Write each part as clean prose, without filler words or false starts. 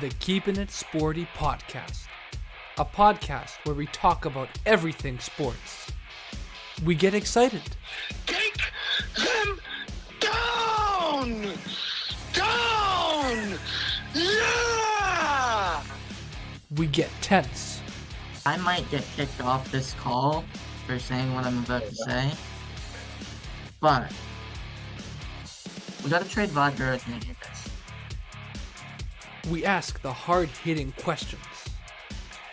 The Keeping It Sporty podcast, a podcast where we talk about everything sports. We get excited. Take them down! Down! Yeah! We get tense. I might get kicked off this call for saying what I'm about to say, but we gotta trade vodka with me here, guys. We ask the hard-hitting questions.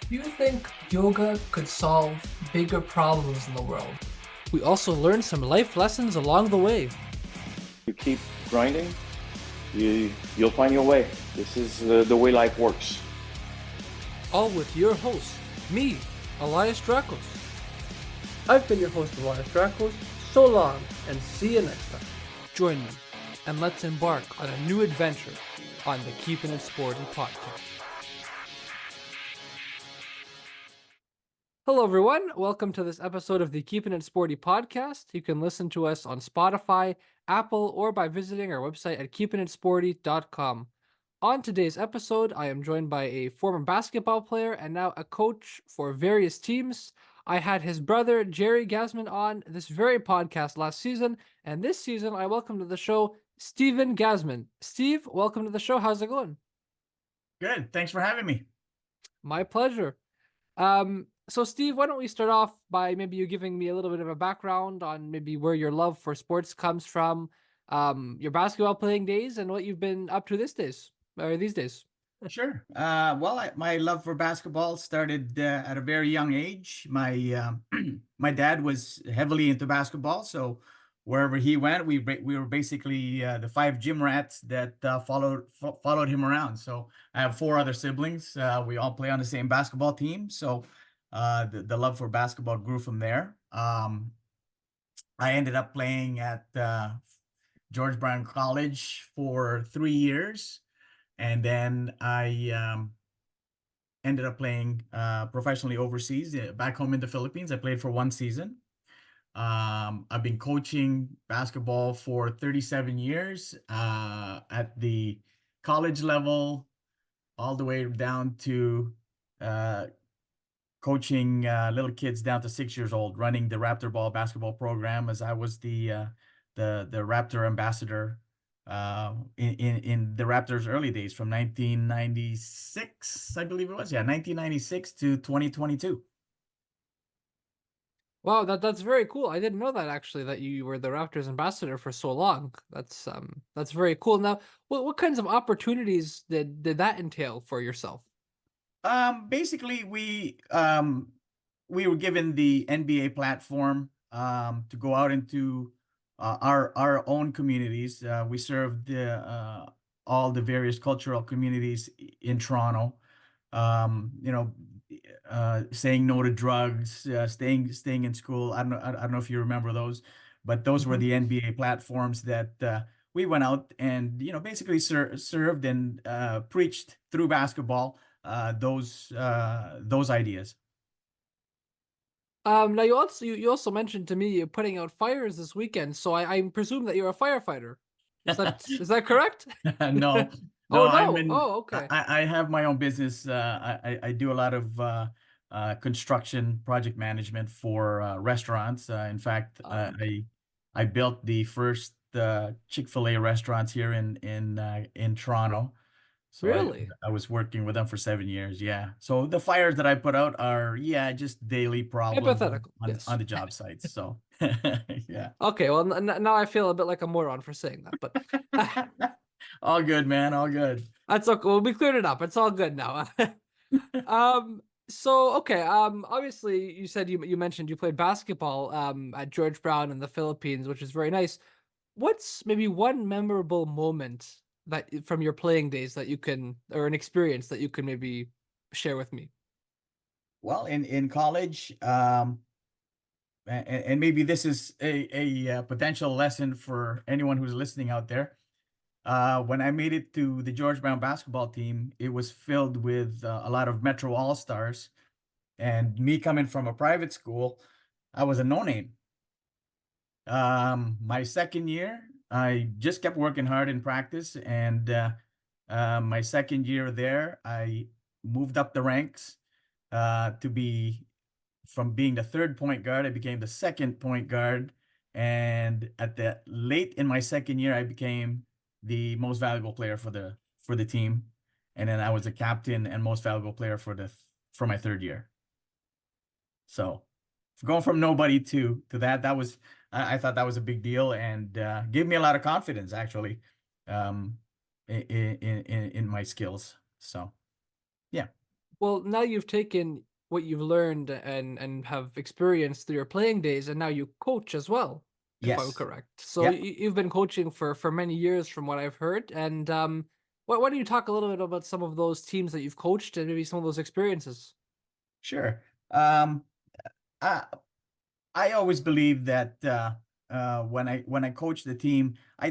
Do you think yoga could solve bigger problems in the world? We also learn some life lessons along the way. You keep grinding, you'll find your way. This is the way life works. All with your host, me, Elias Drakos. I've been your host, Elias Drakos. So long, and see you next time. Join me, and let's embark on a new adventure on the Keeping It Sporty podcast. Hello, everyone. Welcome to this episode of the Keeping It Sporty podcast. You can listen to us on Spotify, Apple, or by visiting our website at keepingitsporty.com. On today's episode, I am joined by a former basketball player and now a coach for various teams. I had his brother, Jerry Gazmin, on this very podcast last season, and this season I welcome to the show Steven Gazmin. Steve, welcome to the show. How's it going? Good. Thanks for having me. My pleasure. So Steve, why don't we start off by maybe you giving me a little bit of a background on maybe where your love for sports comes from, your basketball playing days, and what you've been up to these days. Sure. My love for basketball started at a very young age. My my dad was heavily into basketball, so wherever he went, we were basically the five gym rats that followed him around. So I have four other siblings. We all play on the same basketball team. So the love for basketball grew from there. I ended up playing at George Brown College for 3 years. And then I ended up playing professionally overseas, back home in the Philippines. I played for 1 season. I've been coaching basketball for 37 years at the college level, all the way down to coaching little kids down to 6 years old, running the Raptor Ball basketball program, as I was the Raptor ambassador in the Raptors' early days from 1996, I believe it was. Yeah, 1996 to 2022. Wow, that's very cool. I didn't know that actually, that you were the Raptors ambassador for so long. That's very cool. Now, what kinds of opportunities did that entail for yourself? Basically, we were given the NBA platform to go out into our own communities. We served all the various cultural communities in Toronto. Saying no to drugs, staying in school. I don't know if you remember those, but those were the NBA platforms that we went out and basically served and preached through basketball those ideas. Now you also mentioned to me putting out fires this weekend, so I presume that you're a firefighter. Is that correct? No. Oh, no. I'm in, okay. I have my own business. I do a lot of construction project management for restaurants. In fact, Okay. I built the first Chick-fil-A restaurants here in Toronto. So Really? I was working with them for 7 years. Yeah. So the fires that I put out are just daily problems Hypothetical, on yes. the job sites. So yeah. Okay, well now I feel a bit like a moron for saying that, but All good, man. All good. that's okay. Well, we cleared it up. It's all good now. So okay. Obviously, you said you mentioned you played basketball at George Brown in the Philippines, which is very nice. What's maybe one memorable moment that from your playing days that you can, or an experience that you can maybe share with me? Well, in college, and maybe this is a potential lesson for anyone who's listening out there. When I made it to the George Brown basketball team, it was filled with a lot of Metro All-Stars. And me coming from a private school, I was a no-name. My second year, I just kept working hard in practice, and My second year there, I moved up the ranks to be from being the third point guard, I became the second point guard. And at the late in my second year, I became the most valuable player for the team. And then I was the captain and most valuable player for my third year. So going from nobody to that was I thought that was a big deal and gave me a lot of confidence actually in my skills. So yeah. Well, now you've taken what you've learned and have experienced through your playing days, and now you coach as well, if I'm Yes. correct. So Yep. you've been coaching for many years, from what I've heard. And why don't you talk a little bit about some of those teams that you've coached and maybe some of those experiences? Sure. I I always believe that when I coach the team, I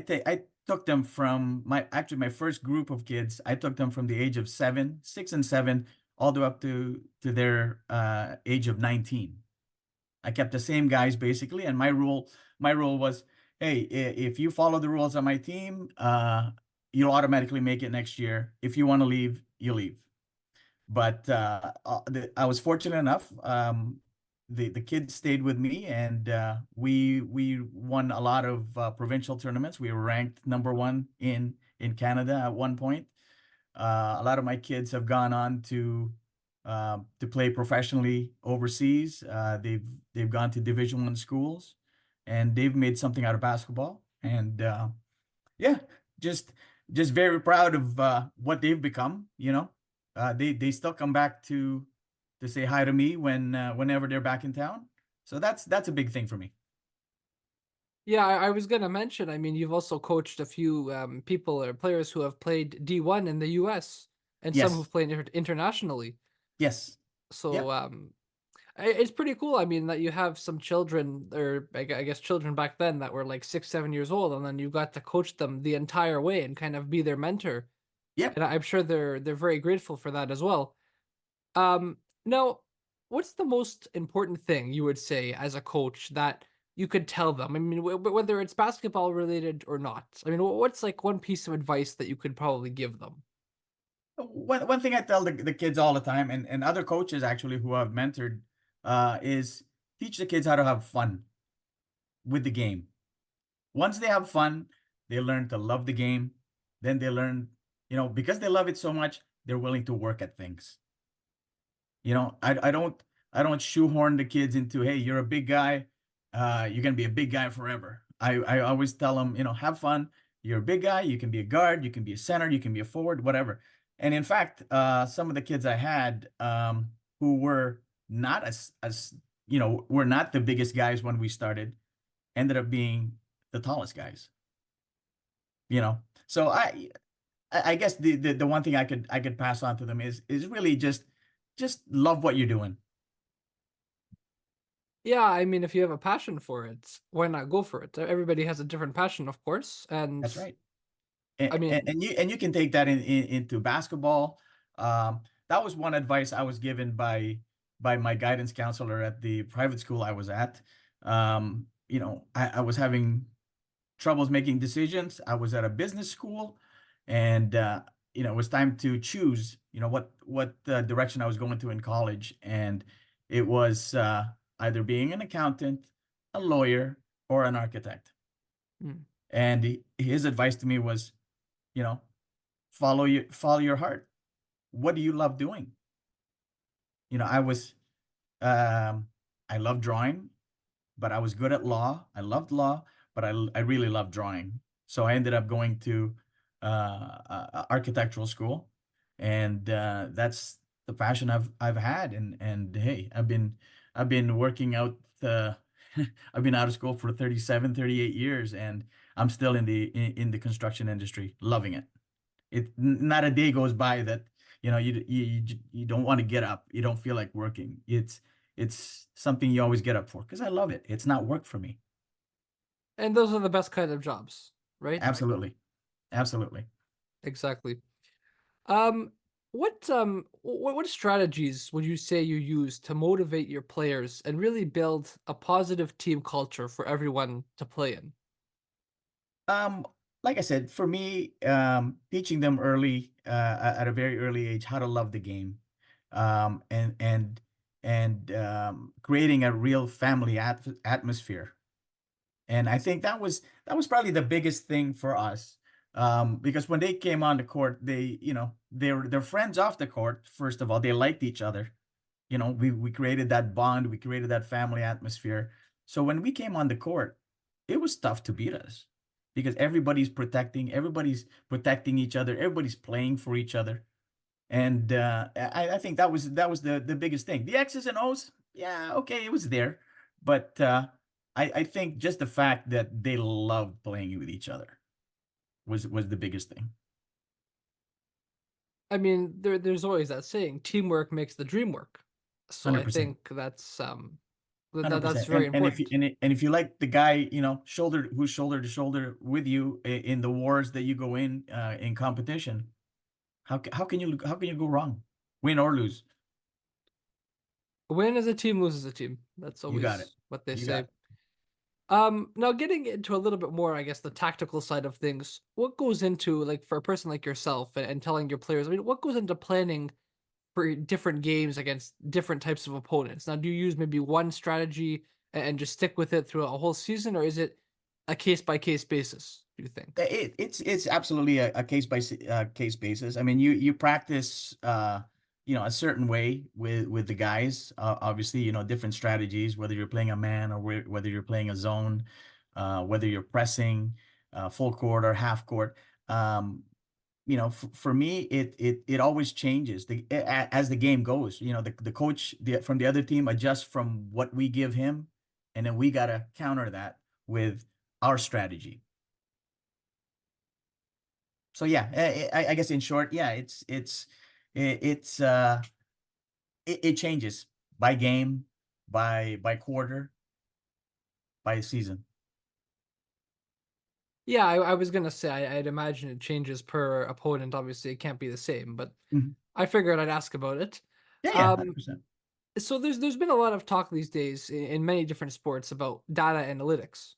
took them from my first group of kids. I took them from the age of 6 and 7, all the way up to their age of 19. I kept the same guys basically, and my rule was, hey, if you follow the rules on my team, you'll automatically make it next year. If you want to leave, you leave. But I was fortunate enough. The kids stayed with me, and we won a lot of provincial tournaments. We were ranked number one in Canada at one point. A lot of my kids have gone on to play professionally overseas. They've gone to Division One schools, and they've made something out of basketball. And yeah, just just very proud of what they've become. They still come back to say hi to me whenever they're back in town. So that's a big thing for me. Yeah, I was gonna mention. I mean, you've also coached a few people or players who have played D1 in the U.S. and some Yes. who've played internationally. Yes. So Yep. it's pretty cool. I mean, that you have some children, or I guess children back then that were like 6, 7 years old, and then you got to coach them the entire way and kind of be their mentor. Yep. And I'm sure they're very grateful for that as well. Now, what's the most important thing you would say as a coach that you could tell them? I mean, whether it's basketball related or not. I mean, what's like one piece of advice that you could probably give them? One thing I tell the kids all the time, and other coaches actually who I've mentored, is teach the kids how to have fun with the game. Once they have fun, they learn to love the game. Then they learn, because they love it so much, they're willing to work at things. I don't shoehorn the kids into, hey, you're a big guy, you're gonna be a big guy forever. I always tell them, have fun. You're a big guy. You can be a guard. You can be a center. You can be a forward. Whatever. And in fact, some of the kids I had who were not as were not the biggest guys when we started, ended up being the tallest guys. So I guess the one thing I could pass on to them is really just love what you're doing. Yeah, I mean, if you have a passion for it, why not go for it? Everybody has a different passion, of course, and That's right. And, I and, mean, and you can take that into basketball. That was one advice I was given by my guidance counselor at the private school I was at. I was having troubles making decisions. I was at a business school, and it was time to choose. What direction I was going to in college, and it was either being an accountant, a lawyer, or an architect. mm, And his advice to me was, you know, follow your heart. What do you love doing? I was I love drawing, but I was good at law. I loved law, but I really loved drawing. So I ended up going to architectural school, and that's the passion I've had. And hey, I've been working out. I've been out of school for 37, 38 years, and I'm still in the construction industry, loving it. Not a day goes by that you don't want to get up. You don't feel like working. It's something you always get up for because I love it. It's not work for me. and those are the best kind of jobs, right? Absolutely. Absolutely. Exactly. Um, what strategies would you say you use to motivate your players and really build a positive team culture for everyone to play in? Um, like I said, for me, teaching them early, at a very early age, how to love the game, um, and and creating a real family atmosphere. And I think that was probably the biggest thing for us, because when they came on the court, they're friends off the court. First of all, they liked each other. We created that bond, we created that family atmosphere. So when we came on the court, it was tough to beat us because everybody's protecting each other, everybody's playing for each other. And I think that was the biggest thing. The X's and O's, yeah, okay, it was there, but I think just the fact that they loved playing with each other was the biggest thing. I mean, there's always that saying, teamwork makes the dream work. So I 100%. think that's 100%. very And if you important. and if you like the guy, shoulder to shoulder with you in the wars that you go in competition, how can you go wrong? Win or lose. Win as a team, lose as a team. That's You got it. always what they You got say. it. Now getting into a little bit more, I guess, the tactical side of things, what goes into, like, for a person like yourself and telling your players, I mean, what goes into planning for different games against different types of opponents? Now, do you use maybe one strategy and just stick with it throughout a whole season, or is it a case by case basis, do you think? It's absolutely a case basis. I mean, you practice a certain way with the guys. Obviously, different strategies, whether you're playing a man or whether you're playing a zone, whether you're pressing full court or half court. For me, it always changes as the game goes. The coach from the other team adjusts from what we give him, and then we gotta counter that with our strategy. So yeah, I guess in short, yeah, it changes by game, by quarter, by season. Yeah, I was gonna say I'd imagine it changes per opponent. Obviously, it can't be the same, but Mhm. I figured I'd ask about it. Yeah, yeah, Um, 100%. so there's been a lot of talk these days in many different sports about data analytics.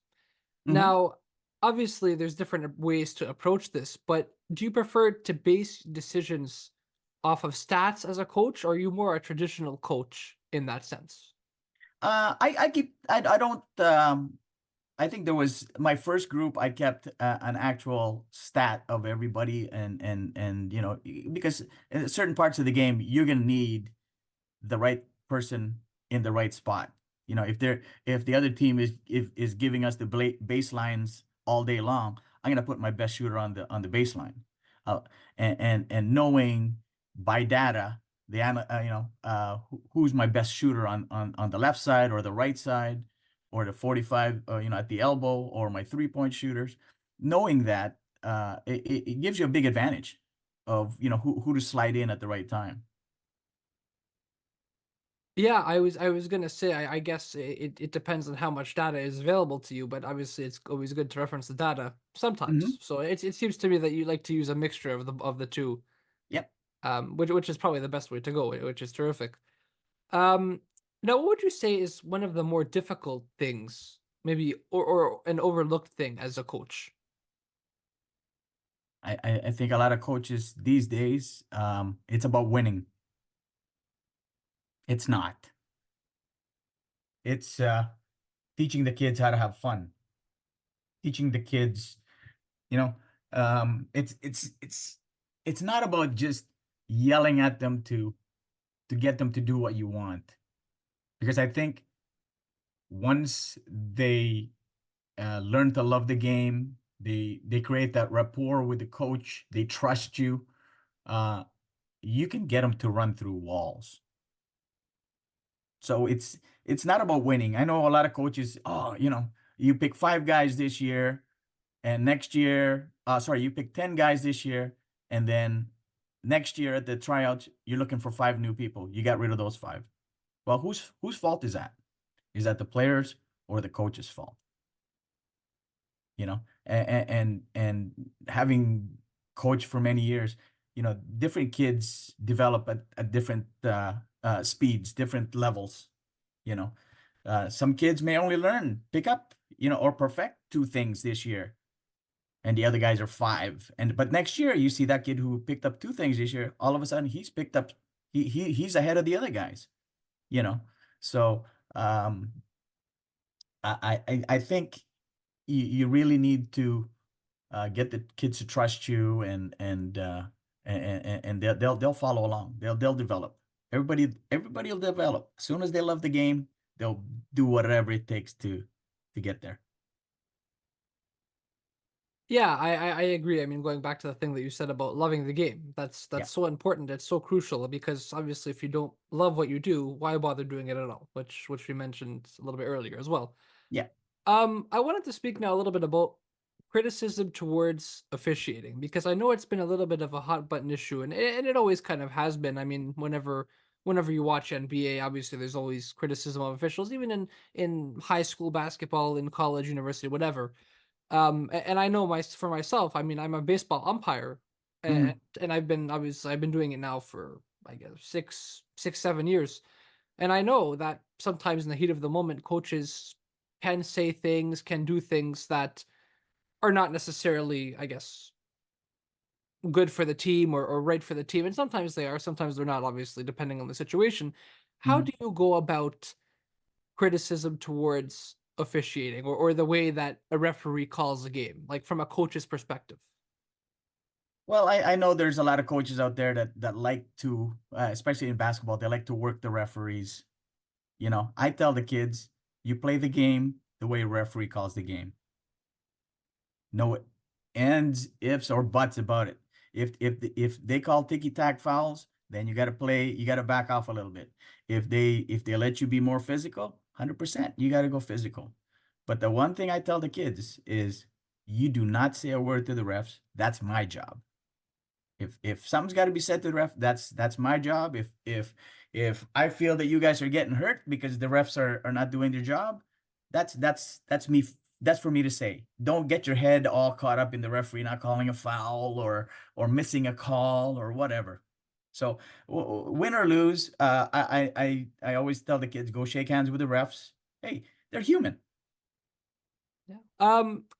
Mhm. Now, obviously, there's different ways to approach this, but do you prefer to base decisions off of stats as a coach, or are you more a traditional coach in that sense? I don't. I think there was my first group. I kept an actual stat of everybody, and because in certain parts of the game you're gonna need the right person in the right spot. If the other team is giving us the baselines all day long, I'm gonna put my best shooter on the baseline, uh, and knowing by data who's my best shooter on the left side or the right side or the 45 at the elbow or my 3-point shooters, knowing that it gives you a big advantage of who to slide in at the right time. Yeah, I was gonna say I guess it depends on how much data is available to you, but obviously it's always good to reference the data sometimes. Hmm. So it seems to me that you like to use a mixture of the two, Yep. which is probably the best way to go, which is terrific. Um, Now, what would you say is one of the more difficult things, maybe, or an overlooked thing as a coach? I think a lot of coaches these days, it's about winning. It's not. It's teaching the kids how to have fun. Teaching the kids, you know, it's not about just yelling at them to get them to do what you want. Because I think once they learn to love the game, they create that rapport with the coach, they trust you. Uh, you can get them to run through walls. So it's not about winning. I know a lot of coaches, oh, you pick 5 guys this year, and next year, sorry, you pick 10 guys this year, and then next year at the tryouts, you're looking for 5 new people. You got rid of those 5. Well, whose fault is that? Is that the players or the coach's fault? And having coached for many years, different kids develop at different speeds, different levels. you know some kids may only pick up or perfect 2 things this year, and the other guys are 5. But next year you see that kid who picked up 2 things this year, all of a sudden he's picked up he's ahead of the other guys, you know. So um I think you really need to get the kids to trust you, and they'll follow along. They'll develop. Everybody will develop. As soon as they love the game, they'll do whatever it takes to get there. Yeah, I agree. I mean, going back to the thing that you said about loving the game, that's Yeah. so important. It's so crucial because obviously, if you don't love what you do, why bother doing it at all? Which we mentioned a little bit earlier as well. Yeah. I wanted to speak now a little bit about criticism towards officiating because I know it's been a little bit of a hot button issue, and it always kind of has been. I mean, whenever you watch NBA, obviously there's always criticism of officials, even in high school basketball, in college, university, whatever. And I know for myself, I mean, I'm a baseball umpire, and Mhm. I've been doing it now for I guess 7 years, and I know that sometimes in the heat of the moment, coaches can say things, can do things that are not necessarily, I guess, good for the team or right for the team, and sometimes they are, sometimes they're not, obviously, depending on the situation. How do Mhm. you go about criticism towards officiating or the way that a referee calls a game, like from a coach's perspective? Well, I know there's a lot of coaches out there that like to, especially in basketball, they like to work the referees. You know, I tell the kids, you play the game the way a referee calls the game. No ands, ifs, or buts about it. If they call ticky tack fouls, then you got to play. You got to back off a little bit. If they let you be more physical, 100%, you got to go physical. But the one thing I tell the kids is, you do not say a word to the refs. That's my job. If something's got to be said to the ref, that's my job. If I feel that you guys are getting hurt because the refs are not doing their job, that's me. That's for me to say. Don't get your head all caught up in the referee not calling a foul or missing a call or whatever. So win or lose, I always tell the kids, go shake hands with the refs. Hey, they're human. Yeah.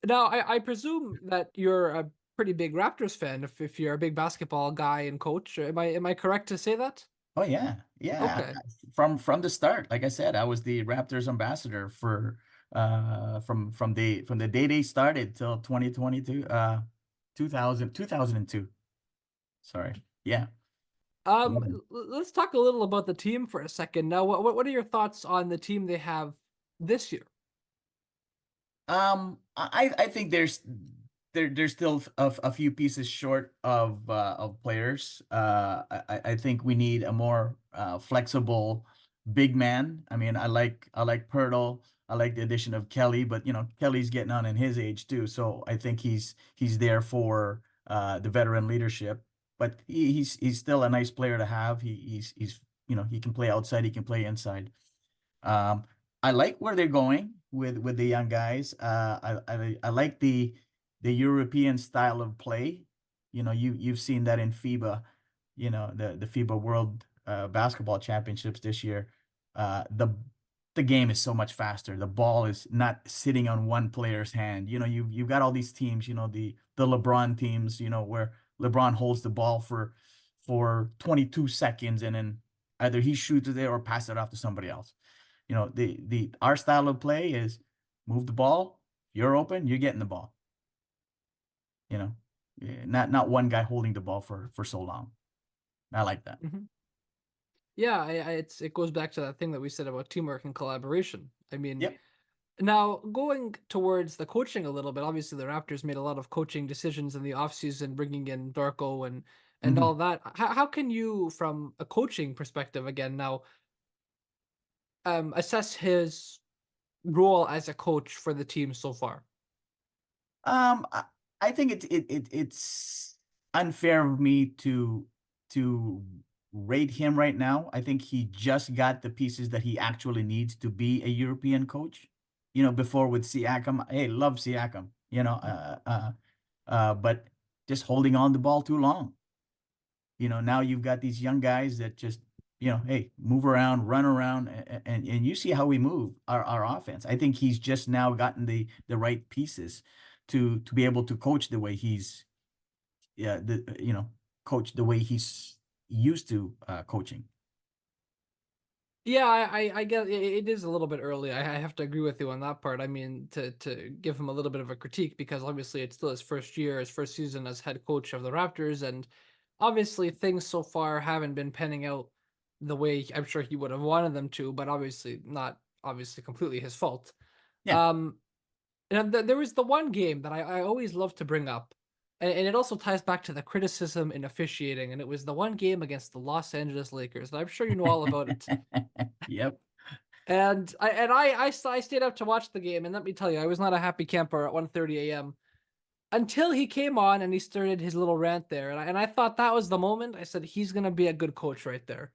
Now I presume that you're a pretty big Raptors fan if you're a big basketball guy and coach. Am I correct to say that? Oh yeah, yeah. Okay. From the start, like I said, I was the Raptors ambassador for from the day they started till 2022, 2002. Sorry. Yeah. Mhm. Let's talk a little about the team for a second. Now, what are your thoughts on the team they have this year? I think there's still a few pieces short of players. I think we need a more flexible big man. I mean, I like Pirtle. I like the addition of Kelly, but you know, Kelly's getting on in his age too. So I think he's there for the veteran leadership. But he's still a nice player to have. He's you know, he can play outside, he can play inside. Um, I like where they're going with the young guys. I like the European style of play. You know, you've seen that in FIBA. You know, the FIBA World Basketball Championships this year. The game is so much faster. The ball is not sitting on one player's hand. You know, you've got all these teams. You know, the LeBron teams. You know, where LeBron holds the ball for 22 seconds and then either he shoots it or pass it off to somebody else. You know, the our style of play is move the ball. You're open, you're getting the ball. You know, not one guy holding the ball for so long. I like that. Mhm. Yeah, it goes back to that thing that we said about teamwork and collaboration. I mean, Yep. now going towards the coaching a little bit, obviously the Raptors made a lot of coaching decisions in the offseason, bringing in Darko and Mhm. all that. How can you, from a coaching perspective, again now, assess his role as a coach for the team so far? Um, I, I think it's unfair of me to rate him right now. I think he just got the pieces that he actually needs to be a European coach. You know, before with Siakam, hey, love Siakam. You know, but just holding on the ball too long. You know, now you've got these young guys that just, you know, hey, move around, run around, and you see how we move our offense. I think he's just now gotten the right pieces to be able to coach the way he's coach the way he's used to coaching. Yeah, I get it is a little bit early. I have to agree with you on that part. I mean, to give him a little bit of a critique because obviously it's still his first year, his first season as head coach of the Raptors, and obviously things so far haven't been panning out the way I'm sure he would have wanted them to, but obviously not obviously completely his fault. Yeah. Um, and there was the one game that I always love to bring up, and it also ties back to the criticism in officiating, and it was the one game against the Los Angeles Lakers, and I'm sure you know all about it. Yep. And I stayed up to watch the game, and let me tell you, I was not a happy camper at 1:30 a.m. until he came on and he started his little rant there, and I thought that was the moment. I said he's gonna be a good coach right there.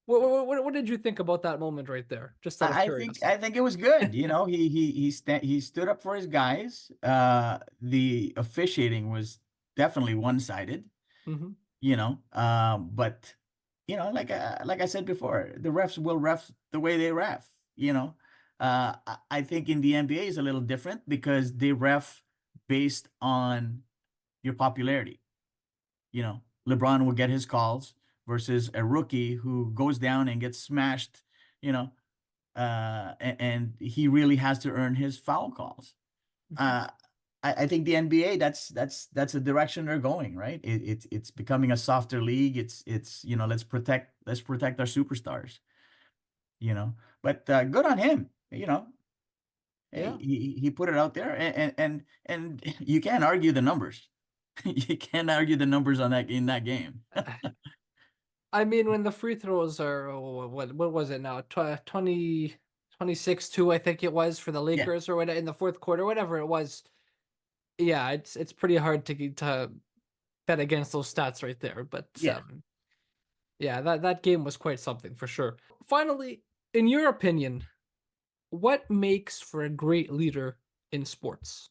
What did you think about that moment right there? Just out of curiosity. I think it was good. He stood up for his guys. The officiating was definitely one-sided. Hmm. But like I said before, the refs will ref the way they ref. I think in the NBA is a little different because they ref based on your popularity. LeBron will get his calls versus a rookie who goes down and gets smashed. And he really has to earn his foul calls. I think the NBA that's the direction they're going, right? It's becoming a softer league. It's let's protect our superstars. But good on him. Hey, Yeah. he put it out there, and you can't argue the numbers. You can't argue the numbers in that game. I mean, when the free throws are what was it now? 20, 26-2, I think it was for the Yeah. Lakers or whatever in the fourth quarter, whatever it was. Yeah, it's pretty hard to bet against those stats right there. But Yeah. yeah, that game was quite something for sure. Finally, in your opinion, what makes for a great leader in sports?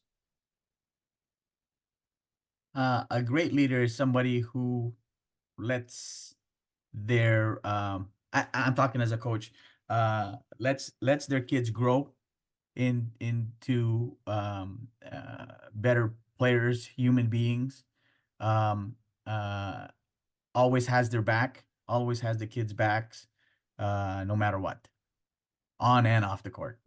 A great leader is somebody who lets their I'm talking as a coach, lets their kids grow into better players, human beings. Um, uh, Always has their back, always has the kids' backs, no matter what, on and off the court.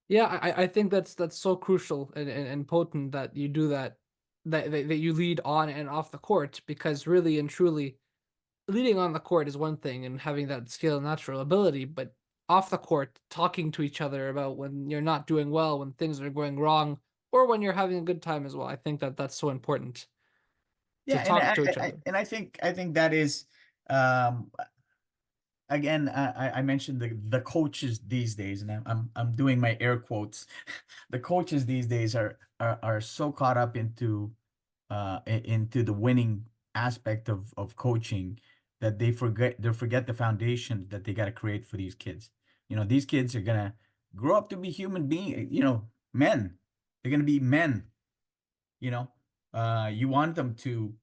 Yeah, I think that's so crucial and potent that you do that you lead on and off the court because really and truly leading on the court is one thing and having that skill and natural ability, but off the court, talking to each other about when you're not doing well, when things are going wrong, or when you're having a good time as well. I think that's so important to Yeah, and talk to each other. I think that is um, again, I mentioned the coaches these days, and I'm doing my air quotes. The coaches these days are so caught up into into the winning aspect of coaching that they forget the foundation that they got to create for these kids. These kids are gonna grow up to be human beings. Men. They're gonna be men. You want them to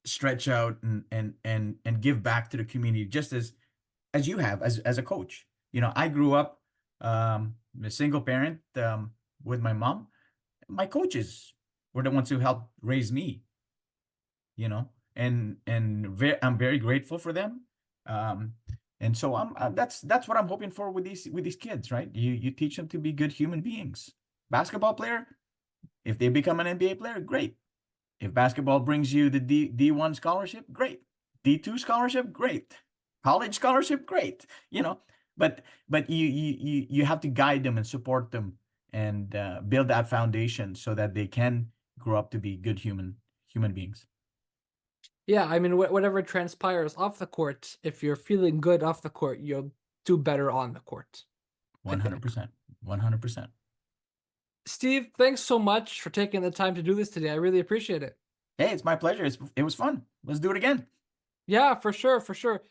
stretch out and give back to the community just as you have as a coach. I grew up a single parent with my mom. My coaches were the ones who helped raise me, and I'm very grateful for them. And so that's what I'm hoping for with these kids, right? You teach them to be good human beings. Basketball player, if they become an NBA player, great. If basketball brings you the D1 scholarship, great. D2 scholarship, great. College scholarship, great. But you have to guide them and support them and build that foundation so that they can grow up to be good human beings. Yeah, I mean, whatever transpires off the court, if you're feeling good off the court, you'll do better on the court. 100%. 100%. Steve, thanks so much for taking the time to do this today. I really appreciate it. Hey, it's my pleasure. It was fun. Let's do it again. Yeah, for sure, for sure.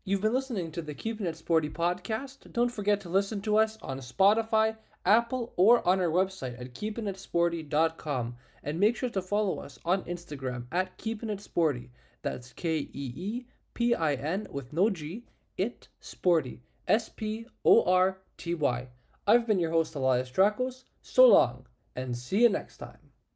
You've been listening to the Keeping It Sporty podcast. Don't forget to listen to us on Spotify, Apple, or on our website at keepingitsporty.com. And make sure to follow us on Instagram at keepingitsporty. That's KEEPIN with no G, it sporty, SPORTY. I've been your host, Elias Drakos. So long, and see you next time.